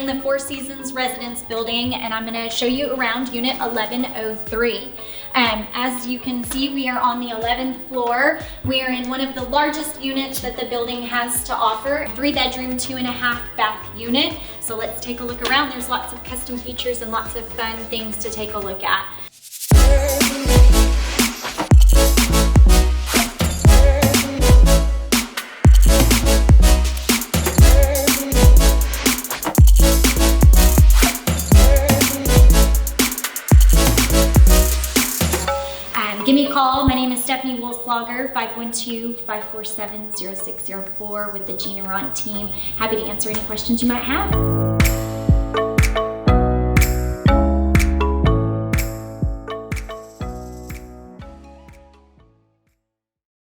in the Four Seasons Residence building, and I'm gonna show you around unit 1103. As you can see, we are on the 11th floor. We are in one of the largest units that the building has to offer, 3-bedroom, 2.5 bath unit. So let's take a look around. There's lots of custom features and lots of fun things to take a look at. Give me a call. My name is Stephanie Wolfslager, 512-547-0604 with the Gene Arant Team. Happy to answer any questions you might have.